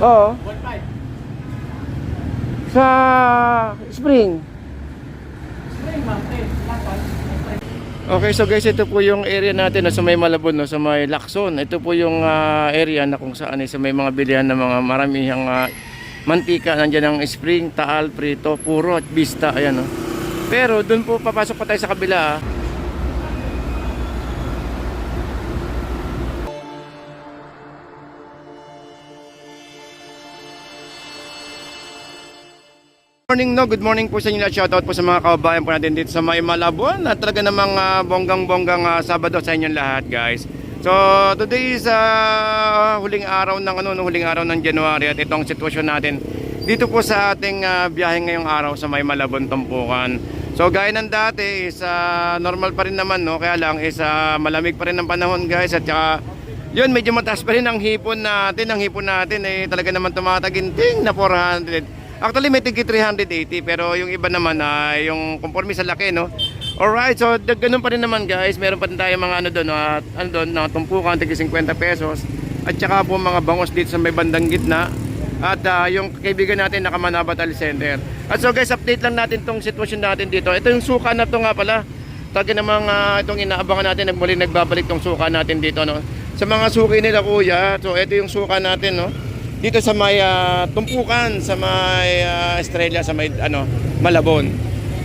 Oo. Sa spring. Okay, so guys, ito po yung area natin sa may Malabon, no, sa may Lacson. Ito po yung area na kung saan sa may mga bilihan ng mga maramihang mantika. Nandiyan ang spring, taal, prito, puro at vista. Ayan, no. Pero doon po papasok pa tayo sa kabila. Good morning po sa inyo lahat. Shoutout po sa mga kababayan po natin dito sa may Malabon. At talaga namang bonggang-bonggang Sabado sa inyong lahat, guys. So today is huling araw ng January at itong sitwasyon natin dito po sa ating biyahe ngayong araw sa may Malabon, Tumpukan. So gaya ng dati is normal pa rin naman, no? Kaya lang is malamig pa rin ang panahon, guys. At saka yun, medyo mataas pa rin ang hipon natin. Ang hipon natin ay talaga naman tumataginting na 400. Actually may tigit 380, pero yung iba naman yung conforme sa laki, no. Alright, so ganun pa rin naman, guys. Meron pa rin tayo mga na tumpukan tigit 50 pesos. At saka po mga bangos dito sa may bandang gitna. At yung kaibigan natin naka Manabat Center. At so guys, update lang natin tong sitwasyon natin dito. Ito yung suka na to nga pala. Talaga namang itong inaabangan natin, nagbabalik tong suka natin dito, no. Sa mga suki nila, kuya. So ito yung suka natin, no. Dito sa may tumpukan, sa may Estrella, sa may Malabon.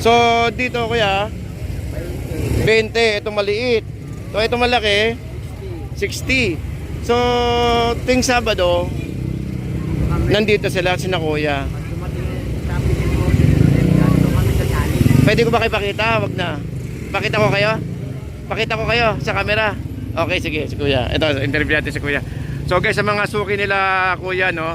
So dito, kuya, 20, ito maliit. So ito malaki, 60. So ting Sabado, nandito sila sina kuya. Pwede ko ba kayo pakita? Wag na. Pakita ko kayo? Pakita ko kayo sa camera. Okay, sige, si kuya. Ito, interview natin si kuya. So guys, sa mga suki nila, kuya, no,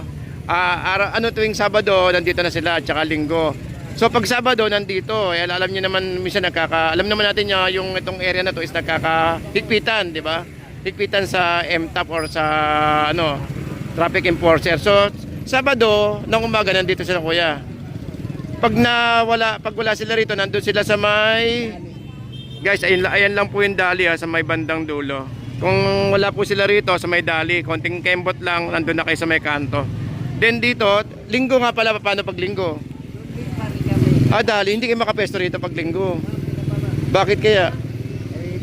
tuwing Sabado nandito na sila at saka Linggo. So pag Sabado nandito, alam niyo naman minsan alam naman natin yung itong area na to is higpitan, di ba? Higpitan sa MTAP or sa traffic enforcer. So Sabado ng umaga nandito sila, kuya. Pag wala sila rito, nandun sila sa may, guys, ayan lang po yung dali sa may bandang dulo. Kung wala po sila rito sa may dali, konting kembot lang, nandun na kayo sa may kanto. Then dito, Linggo nga pala, paano pag Linggo? Dali, hindi kayo makapesto rito pag Linggo. Bakit kaya?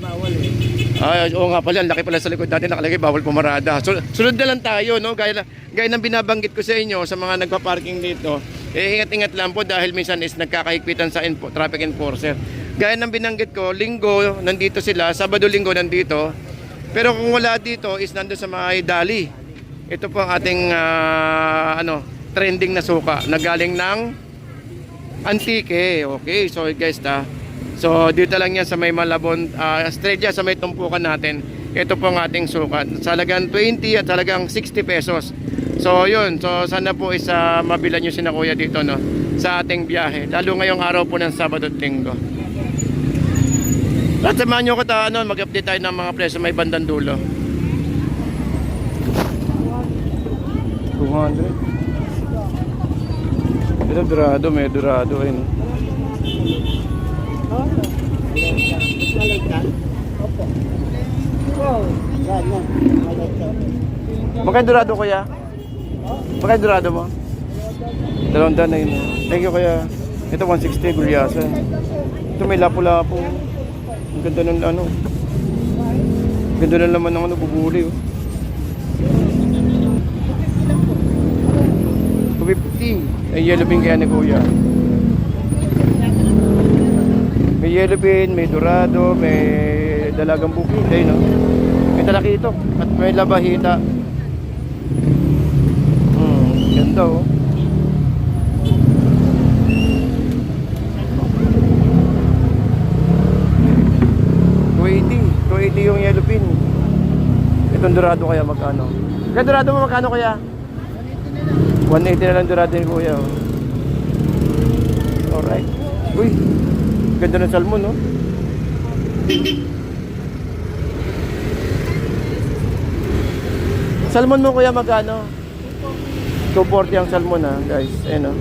Bawal eh. Oo nga pala, laki pala sa likod natin, nakalagay bawal pumarada. Sunod na lang tayo, no? Gaya ng binabanggit ko sa inyo, sa mga nagpa-parking dito, ingat-ingat lang po dahil minsan is nagkakahigpitan sa traffic enforcer. Gaya ng binanggit ko, Linggo, nandito sila, Sabado, Linggo, nandito. Pero kung wala dito is nandun sa mga dali. Ito po ang ating trending na suka na galing ng Antique. Okay, so guys, so dito lang yan sa may Malabon, Estrella, sa may tumpukan natin. Ito po ang ating suka. Salagang 20 at salagang 60 pesos. So yun, so sana po is mabilan nyo sina kuya dito, no, sa ating biyahe. Lalo ngayong araw po ng Sabado at Linggo. At samahan nyo ko mag-update tayo ng mga presyo may bandang dulo. 200. Ito dorado, may dorado ayun. Magkano dorado, kuya? Magkano dorado mo? 200 na yun. Thank you, kuya. Ito 160 gulyasa. Ito may lapu-lapu. Ang ganda ng ganda na naman ng bubuli, oh. 250. Ay yellow pin kaya ni kuya. May yellow pin, may dorado, may dalagang bukid, no? May talakito at may labahita. Ganda, oh. $280 yung yellow pin. Itong dorado kaya magkano? Kaya dorado mo magkano, kaya? 180 na lang dorado ni kuya, oh. Alright. Uy, ganda ng salmon, no? Salmon mo, kuya, magkano? 240 ang salmon, guys. Ayan, oh.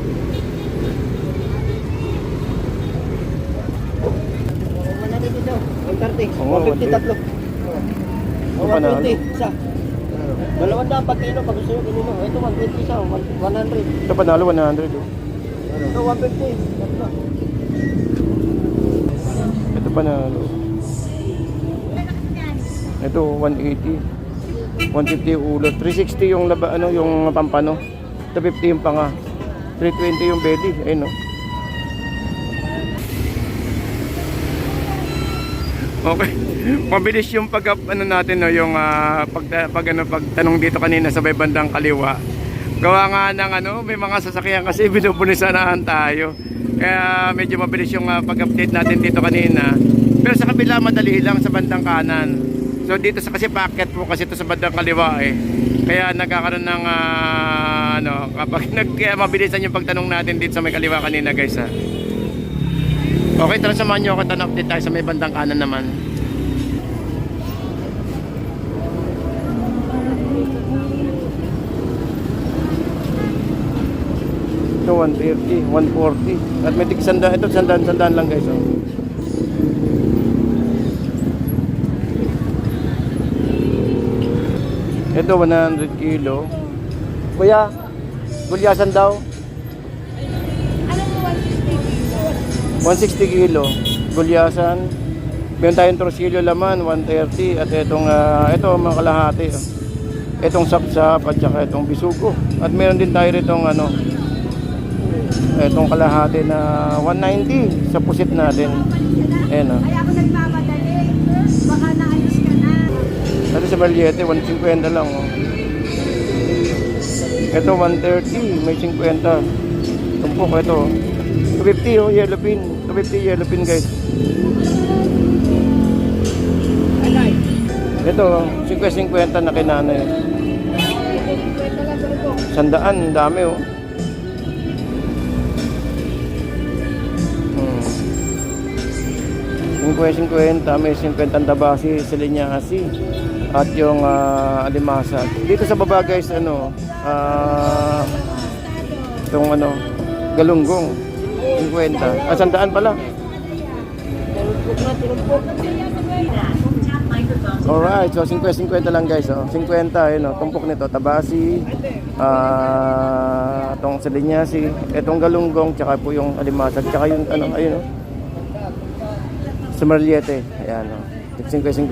dito. 130. Oo, 150 tatlo. Ito pa na. 120 isa. 200 pag kilo, pag gusto nyo kinilo. Ito 120 isa, 100. Ito panalo, 100 oh. Ito 150. Tatlo. Ito panalo. Ito 180. 150 yung ulo. 360 yung laba, ano, yung pampano. 250 yung panga. 320 yung belly. Ayun no. Okay. Mabilis yung ano natin no, yung pagtanong dito kanina sa may bandang kaliwa. Gawa nga ng ano, may mga sasakyan kasi binubunisanaan tayo. Kaya medyo mabilis yung pag-update natin dito kanina. Pero sa kabila madali lang sa bandang kanan. So dito sa kasi packet po kasi ito sa bandang kaliwa eh. Kaya nagkakaroon ng ano, kapag kaya mabilisan yung pagtanong natin dito sa may kaliwa kanina guys ha. Okay, tara samahan nyo ako at update tayo sa may bandang kanan naman. Ito 130, 140. At may tigsanda, ito sandaan lang guys oh. Ito 100 kilo. Kuya, gulyasan daw. 160 kilo. Gulyasan. Meron tayong torsilyo laman, 130. At ito mga kalahati. Itong sapsap at saka itong bisugo. At meron din tayo ritong ano, itong kalahati na 190 sa pusit natin. Ayan o. Kaya ako nagmamadali. Baka naayos ka na. Ito sa Valiete, 150 lang oh. Ito 130, may 50. Tumpok ito. 250 oh, yellow pin. 250 yellow pin guys. Ito, 50 na kinanay. 100, dami oh. 50, may 50 ang tabasi, silinyasi at yung alimasa. Dito sa baba guys, ano, itong ano, galunggong 50. 100 pala. Alright, so 50 lang guys oh. 50, yun oh, tumpok nito, tabasi, itong silinyasi, itong galunggong, tsaka po yung alimasa, tsaka yung ano, ayun oh, sa Marliete. Ayan o. 50-50.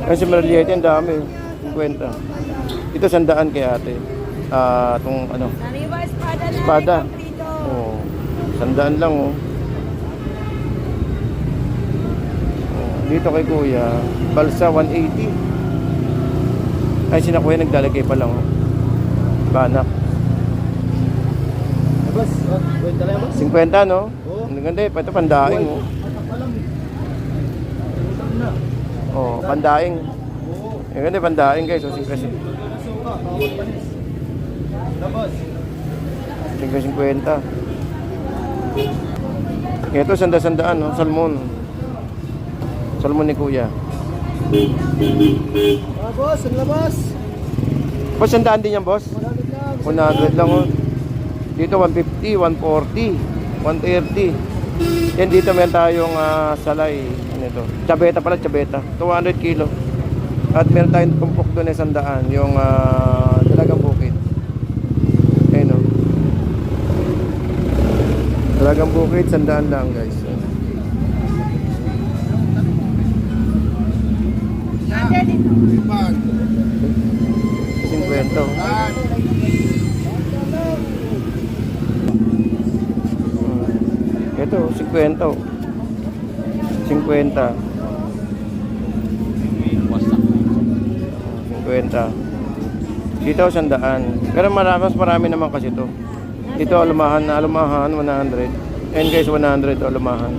Ayun sa Marliete, ang dami. 50. Ito 100 kay ate. Itong ano. Espada. Oo. 100 lang o. Dito kay kuya, balsa 180. Ay, sina kuya naglalagay pa lang o. Banak. Boss, 50 lang boss. 50 no? Ang ganda eh, ito pandaing oh. Oh, pandaing. Ang ganda pandaing guys, oh, 50. 50. Ito sanda-sandaan no, salmon. Salmon ni kuya. Boss, ano boss? Boss, sandaan din yan boss? 100 lang oh. Dito 150, 140, 130. Yan dito meron tayong salay. Ano ito? Chabeta pala, chabeta. 200 kilo. At meron tayong tumpok doon na 100. Yung Dalagang Bukid. Ayun o. Dalagang Bukid, 100 lang guys. 50. Ito, 50. 50. Dito 100. Pero marami naman kasi ito. Ito alumahan 100. And guys 100 alumahan.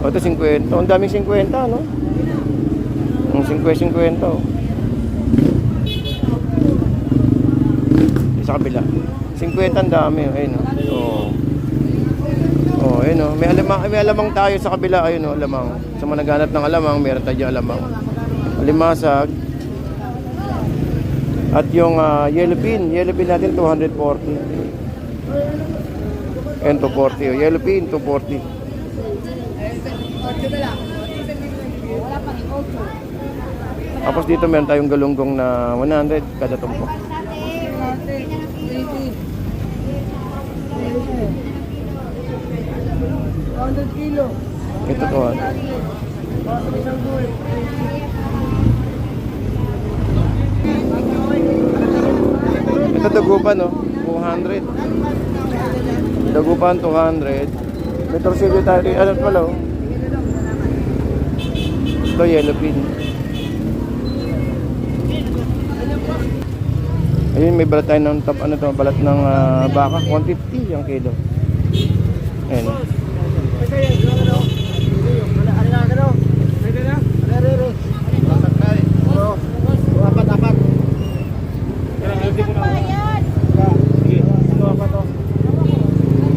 O ito 50. Ang daming 50 no? Ang 50. Sa kabila. 50 ang dami. Ayun o. Oh, ayun oh. May alamang tayo sa kabila, ayun oh, alamang. Sa mga naghanap ng alamang, meron tayo alamang. Alimasag. At yung yellow pin natin 240. And 240 oh. Yellow pin 240. Tapos dito meron tayong galunggong na 100 kada tumpok. 100 kilo. Ito to. Ito dagupan, no? 200. Dagupan 200. May torsilyo tayo. Ano pala, oh? Ito yellow pin. Ayun, may balat tayo ng ano to, balat ng baka, 150 yung kilo. Ayun.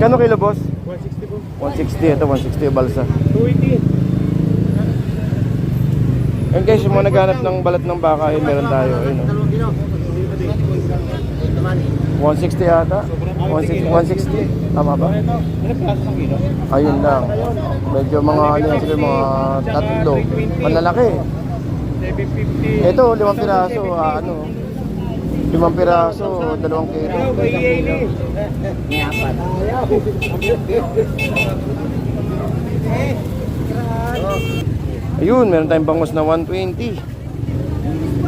Kano kilo, boss? 160 po. 160, ito 160 yung balsa. 280. Ayun guys, yung mga naghanap ng balat ng baka, ayun meron tayo. Ayun, oh. 160 yata? 160? Tama ba? Ayun lang. Medyo mga ano yan sila, mga tatlo. Malalaki. 750. Ito, 5 piraso, ano. 5 piraso, 2 kilo. Ayun, meron tayong bangus na 120.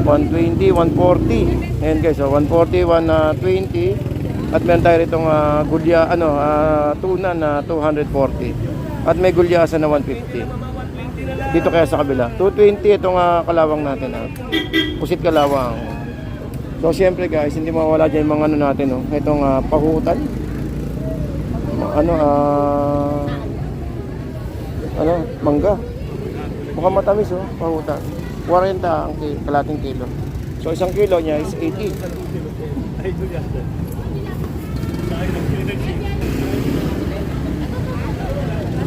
120, 140. Ayan guys, so 140, 120. At meron tayo ritong gulya, tuna na 240. At may gulyasa na 150. Dito kaya sa kabila. 220 itong kalawang natin. Pusit kalawang. So siyempre guys, hindi mawala dyan yung mga ano natin. Oh. Itong pahutan. Mangga. Mukhang matamis, oh, pahutan. 40 ang kalating kilo. So isang kilo niya is 80.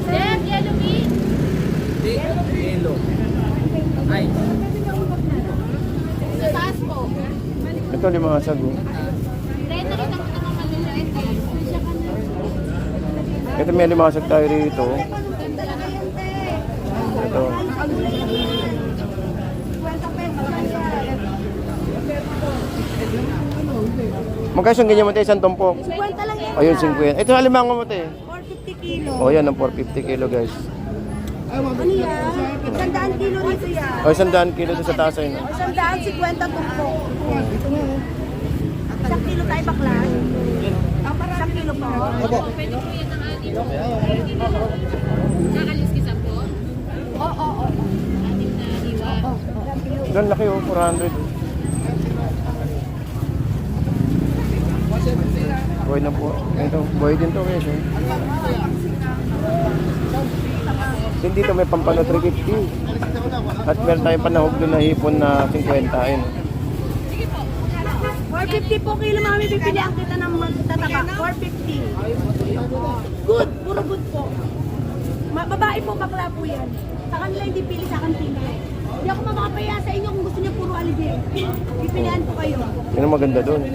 Chef, yellow meat. Sa taas po. Ito 5 sago. Red na rin ang maliliit. Siya ka na. Ito may 5 sag tayo rito. Ito. Magkano yung ganyan mo tayo, isang tumpok? 50 lang yan. Ayun, 50. Ito alimango mo tayo. 450 kilo. O yan, ang 450 kilo guys. Ano yan? 100 kilo rito yan. O 100 kilo doon sa taas ayun. 150 tumpok. Isang kilo tayo bakla. Isang kilo po. Pwede po yan ang ating. Kakaliskisa po? Oo. Ating na hiwa. Ang laki oh, 400. Boy na po. Ito, boy din to guys. Dito may pampano 350. At meron tayong panahog doon na hipon na 50. Ayun. 450 po kilo mami, pipilihan kita ng magtataba. 450. Good, puro good po. Babae po, bakla po yan. Sa kanila hindi pili, sa kanila. Hindi ako makakapaya sa inyo kung gusto niyo puro alibig. Pipilihan po kayo. Yun ang maganda doon.